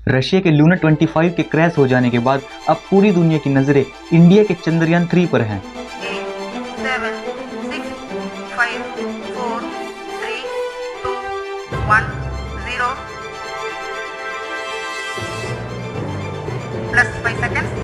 Russia के Luna 25 के crash हो जाने के बाद अब पूरी दुनिया की नजरें इंडिया के चंद्रयान 3 पर हैं। 7, 6, 5, 4, 3, 2, 1, 0 +5 सेकंड्स।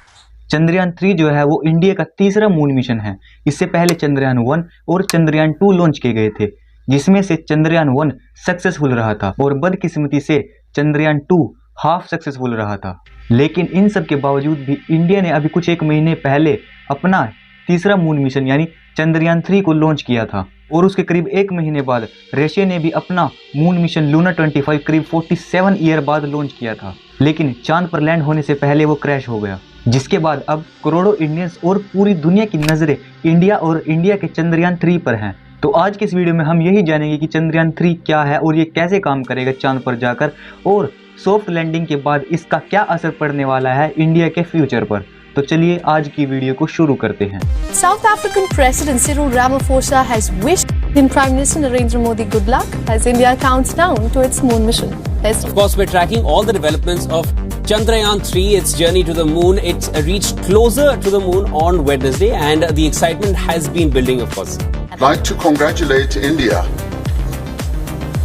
चंद्रयान 3 जो है वो इंडिया का तीसरा मून मिशन है। इससे पहले चंद्रयान 1 और चंद्रयान 2 लॉन्च किए गए थे, जिसमें से चंद्रयान 1 सक्सेसफुल रहा था और बदकिस्मती से चंद्रयान 2 हाफ सक्सेसफुल रहा था। लेकिन इन सब के बावजूद भी इंडिया ने अभी कुछ एक महीने पहले अपना तीसरा मून मिशन यानी चंद्रयान 3 को लॉन्च किया था और उसके करीब एक महीने बाद रशिया ने भी अपना मून मिशन लूना 25 करीब 47 ईयर बाद लॉन्च किया था। लेकिन चांद पर लैंड होने से पहले वो क्रैश हो गया, जिसके बाद अब करोड़ों इंडियंस और पूरी दुनिया की नजरें इंडिया और इंडिया के चंद्रयान 3 पर हैं। तो आज के इस वीडियो में हम यही जानेंगे कि चंद्रयान 3 क्या है और ये कैसे काम करेगा चांद पर जाकर, और सॉफ्ट लैंडिंग के बाद इसका क्या असर पड़ने वाला है इंडिया के फ्यूचर पर। तो चलिए आज की वीडियो को शुरू करते हैं। South African President Cyril Ramaphosa has wished Prime Minister Narendra Modi good luck as India counts down to its moon mission. Of course, we're tracking all the developments of Chandrayaan 3, its journey to the moon. It's reached closer to the moon on Wednesday, and the excitement has been building, of course. I'd like to congratulate India,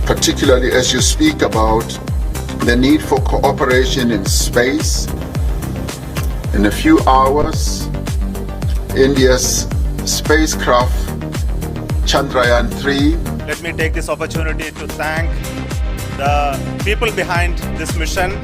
particularly as you speak about the need for cooperation in space. In a few hours, India's spacecraft Chandrayaan 3. Let me take this opportunity to thank the people behind this mission.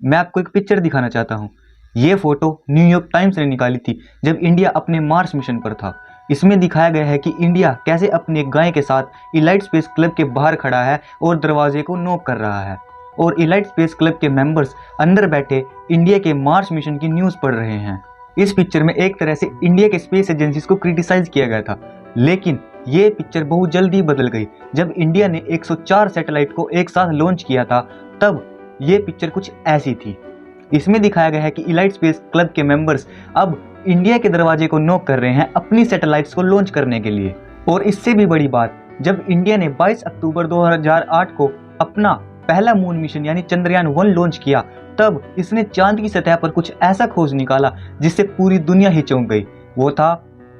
मैं आपको एक picture दिखाना चाहता हूँ। ये photo New York times ने निकाली थी जब इंडिया अपने मार्स मिशन पर था। इसमें दिखाया गया है कि इंडिया कैसे अपने गाय के साथ इलाइट स्पेस क्लब के बाहर खड़ा है और दरवाजे को नॉक कर रहा है, और इलाइट स्पेस क्लब के मेंबर्स अंदर बैठे इंडिया के मार्स मिशन की न्यूज़ पढ़ रहे हैं। इस पिक्चर में एक तरह से इंडिया के स्पेस एजेंसीज को क्रिटिसाइज किया गया था, लेकिन ये पिक्चर बहुत जल्दी बदल गई। जब इंडिया ने 104 सैटेलाइट को एक साथ लॉन्च किया था तब ये पिक्चर कुछ ऐसी थी। इसमें दिखाया गया है कि इलाइट स्पेस क्लब के मेंबर्स अब इंडिया के दरवाजे को नॉक कर रहे हैं अपनी सैटेलाइट्स को लॉन्च करने के लिए। और इससे भी बड़ी बात, जब इंडिया ने 22 अक्टूबर 2008 को अपना पहला मून मिशन यानी चंद्रयान 1 लॉन्च किया, तब इसने चांद की सतह पर कुछ ऐसा खोज निकाला जिससे पूरी दुनिया ही चौंक गई। वो था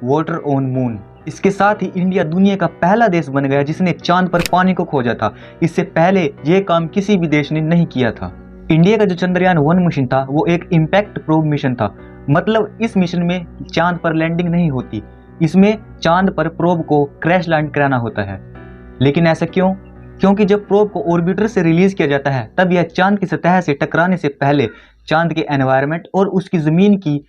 वाटर ऑन मून। इसके साथ ही इंडिया दुनिया का पहला देश बन गया जिसने चांद पर पानी को खोजा था। इससे पहले ये काम किसी भी देश ने नहीं किया था। इंडिया का जो चंद्रयान 1 मिशन था वो एक इम्पैक्ट प्रोब मिशन था, मतलब इस मिशन में चांद पर लैंडिंग नहीं होती, इसमें चांद पर प्रोब को क्रैश लैंड कराना होता है। लेकिन ऐसा क्यों? क्योंकि जब प्रोब को ऑर्बिटर से रिलीज किया जाता है तब यह चांद की सतह से टकराने से पहले चांद के एनवायरनमेंट और उसकी ज़मीन की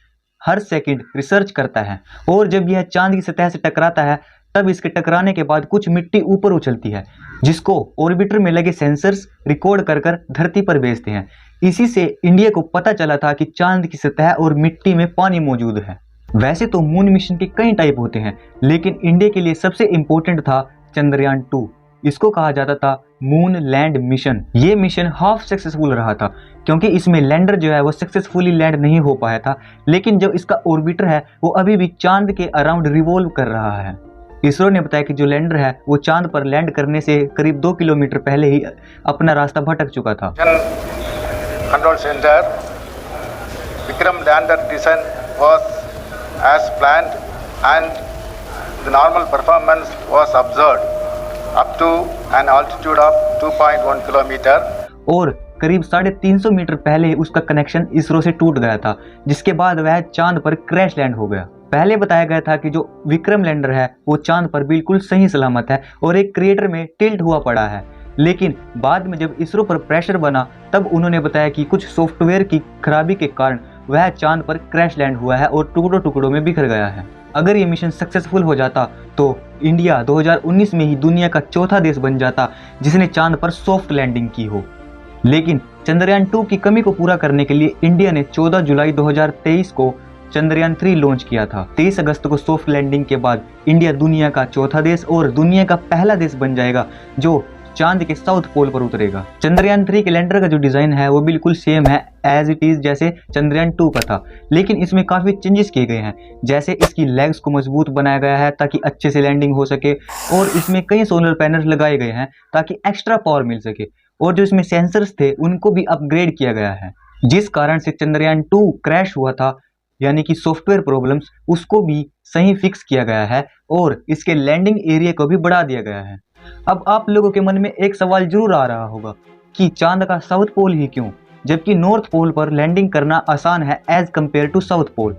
हर सेकंड रिसर्च करता है, और जब यह चांद की सतह से टकराता है तब इसके टकराने के बाद कुछ मिट्टी ऊपर उछलती है, जिसको ऑर्बिटर में लगे सेंसर्स रिकॉर्ड कर कर धरती पर भेजते हैं। इसी से इंडिया को पता चला था कि चांद की सतह और मिट्टी में पानी मौजूद है। वैसे तो मून मिशन के कई टाइप होते हैं, लेकिन इंडिया के लिए सबसे इम्पोर्टेंट था चंद्रयान 2। इसको कहा जाता था मून लैंड मिशन। ये मिशन हाफ सक्सेसफुल रहा था क्योंकि इसमें लैंडर जो है वो सक्सेसफुली लैंड नहीं हो पाया था, लेकिन जो इसका ऑर्बिटर है वो अभी भी चांद के अराउंड रिवॉल्व कर रहा है। इसरो ने बताया कि जो लैंडर है वो चांद पर लैंड करने से करीब 2 किलोमीटर पहले ही अपना रास्ता भटक चुका था। Control Center, Vikram lander descent was as planned and the normal performance was observed up to an altitude of 2.1 kilometer. और करीब 350 मीटर पहले उसका कनेक्शन इसरो से टूट गया था, जिसके बाद वह चांद पर क्रैश लैंड हो गया। पहले बताया गया था कि जो विक्रम लैंडर है वो चांद पर बिल्कुल सही सलामत है और एक क्रेटर में टिल्ट हुआ पड़ा है, लेकिन बाद में जब इसरो पर प्रेशर बना तब उन्होंने बताया कि कुछ सॉफ्टवेयर की खराबी के कारण वह चांद पर क्रैश लैंड हुआ है और टुकड़ों टुकड़ों में बिखर गया है। अगर ये मिशन सक्सेसफुल हो जाता तो इंडिया 2019 में ही दुनिया का चौथा देश बन जाता जिसने चांद पर सॉफ्ट लैंडिंग की हो। लेकिन चंद्रयान 2 की कमी को पूरा करने के लिए इंडिया ने 14 जुलाई 2023 को चंद्रयान 3 लॉन्च किया था। 23 अगस्त को सॉफ्ट लैंडिंग के बाद इंडिया दुनिया का चौथा देश और दुनिया का पहला देश बन जाएगा जो चांद के साउथ पोल पर उतरेगा। चंद्रयान 3 के लैंडर का जो डिजाइन है वो बिल्कुल सेम है एज इट इज जैसे चंद्रयान 2 का था, लेकिन इसमें काफ़ी चेंजेस किए गए हैं। जैसे इसकी लेग्स को मजबूत बनाया गया है ताकि अच्छे से लैंडिंग हो सके, और इसमें कई सोलर पैनल्स लगाए गए हैं ताकि एक्स्ट्रा पावर मिल सके, और जो इसमें सेंसर्स थे उनको भी अपग्रेड किया गया है, जिस कारण से चंद्रयान 2 क्रैश हुआ था, यानी कि सॉफ्टवेयर प्रॉब्लम्स, उसको भी सही फिक्स किया गया है और इसके लैंडिंग एरिया को भी बढ़ा दिया गया है। अब आप लोगों के मन में एक सवाल जरूर आ रहा होगा कि चांद का साउथ पोल ही क्यों, जबकि नॉर्थ पोल पर लैंडिंग करना आसान है as compare to south pole.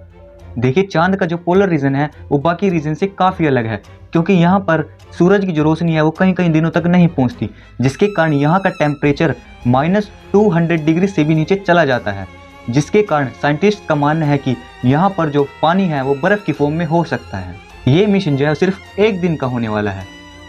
देखिए, चांद का जो पोलर रीजन है वो बाकी रीजन से काफ़ी अलग है, क्योंकि यहाँ पर सूरज की जो रोशनी है वो कहीं कहीं दिनों तक नहीं पहुँचती, जिसके कारण यहाँ का टेम्परेचर -200 डिग्री से भी नीचे चला जाता है, जिसके कारण साइंटिस्ट का मानना है कि यहाँ पर जो पानी है वो बर्फ़ की फॉर्म में हो सकता है। ये मिशन जो है सिर्फ एक दिन का होने वाला है,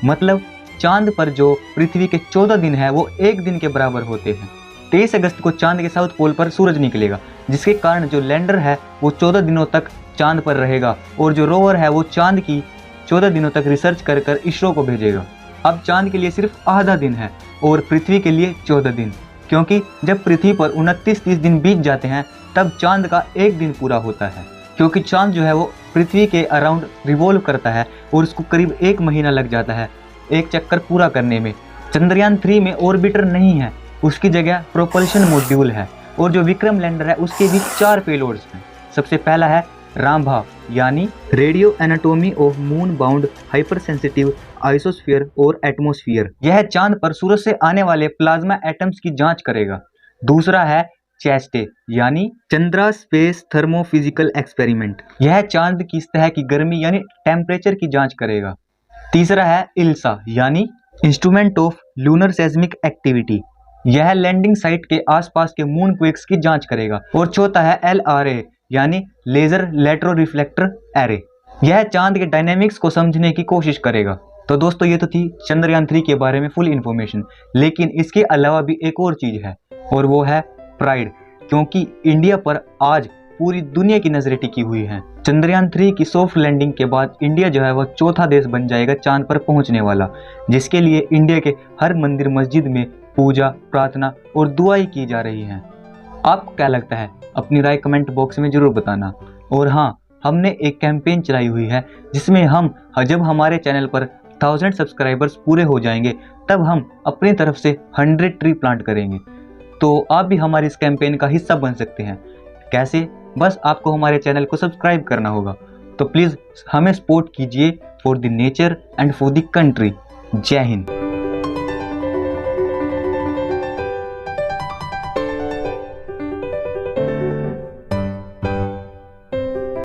मतलब चांद पर जो पृथ्वी के 14 दिन है वो एक दिन के बराबर होते हैं। 23 अगस्त को चांद के साउथ पोल पर सूरज निकलेगा, जिसके कारण जो लैंडर है वो 14 दिनों तक चांद पर रहेगा, और जो रोवर है वो चांद की 14 दिनों तक रिसर्च कर कर इसरो को भेजेगा। अब चांद के लिए सिर्फ आधा दिन है और पृथ्वी के लिए 14 दिन, क्योंकि जब पृथ्वी पर 29-30 दिन बीत जाते हैं तब चांद का एक दिन पूरा होता है, क्योंकि चांद जो है वो पृथ्वी के अराउंड रिवॉल्व करता है और उसको करीब 1 महीना लग जाता है एक चक्कर पूरा करने में। चंद्रयान 3 में ऑर्बिटर नहीं है, उसकी जगह प्रोपल्शन मॉड्यूल है, और जो विक्रम लैंडर है उसके भी 4 पेलोड्स हैं। सबसे पहला है रामभा, यानी radio anatomy of moon bound hyper sensitive ionosphere और एटमॉस्फेयर। यह चांद पर सूरज से आने वाले प्लाज्मा एटम्स की जांच करेगा। दूसरा है चेस्टे, यानी चंद्रा स्पेस थर्मोफिजिकल एक्सपेरिमेंट। यह चांद की सतह की गर्मी यानी टेम्परेचर की जांच करेगा। तीसरा है इल्सा, यानी instrument of lunar seismic activity. यह लैंडिंग साइट के आसपास के मून क्वेक्स की जांच करेगा। और चौथा है LRA, यानी लेजर लेट्रो रिफ्लेक्टर एरे। यह चांद के डायनेमिक्स को समझने की कोशिश करेगा। तो दोस्तों, ये तो थी चंद्रयान 3 के बारे में फुल इन्फॉर्मेशन, लेकिन इसके अलावा भी एक और चीज़ है, और वो है प्राइड, क्योंकि इंडिया पर आज पूरी दुनिया की नजरें टिकी हुई हैं। चंद्रयान 3 की सॉफ्ट लैंडिंग के बाद इंडिया जो है वह चौथा देश बन जाएगा चांद पर पहुंचने वाला, जिसके लिए इंडिया के हर मंदिर मस्जिद में पूजा, प्रार्थना और दुआएं की जा रही हैं। आपको क्या लगता है? अपनी राय कमेंट बॉक्स में जरूर बताना। और हाँ, हमने एक कैंपेन चलाई हुई है जिसमें जब हमारे चैनल पर 1000 सब्सक्राइबर्स पूरे हो जाएंगे तब हम अपनी तरफ से 100 ट्री प्लांट करेंगे। तो आप भी हमारे इस कैंपेन का हिस्सा बन सकते हैं। कैसे? बस आपको हमारे चैनल को सब्सक्राइब करना होगा। तो प्लीज़ हमें सपोर्ट कीजिए for the nature and for the country. जय हिंद।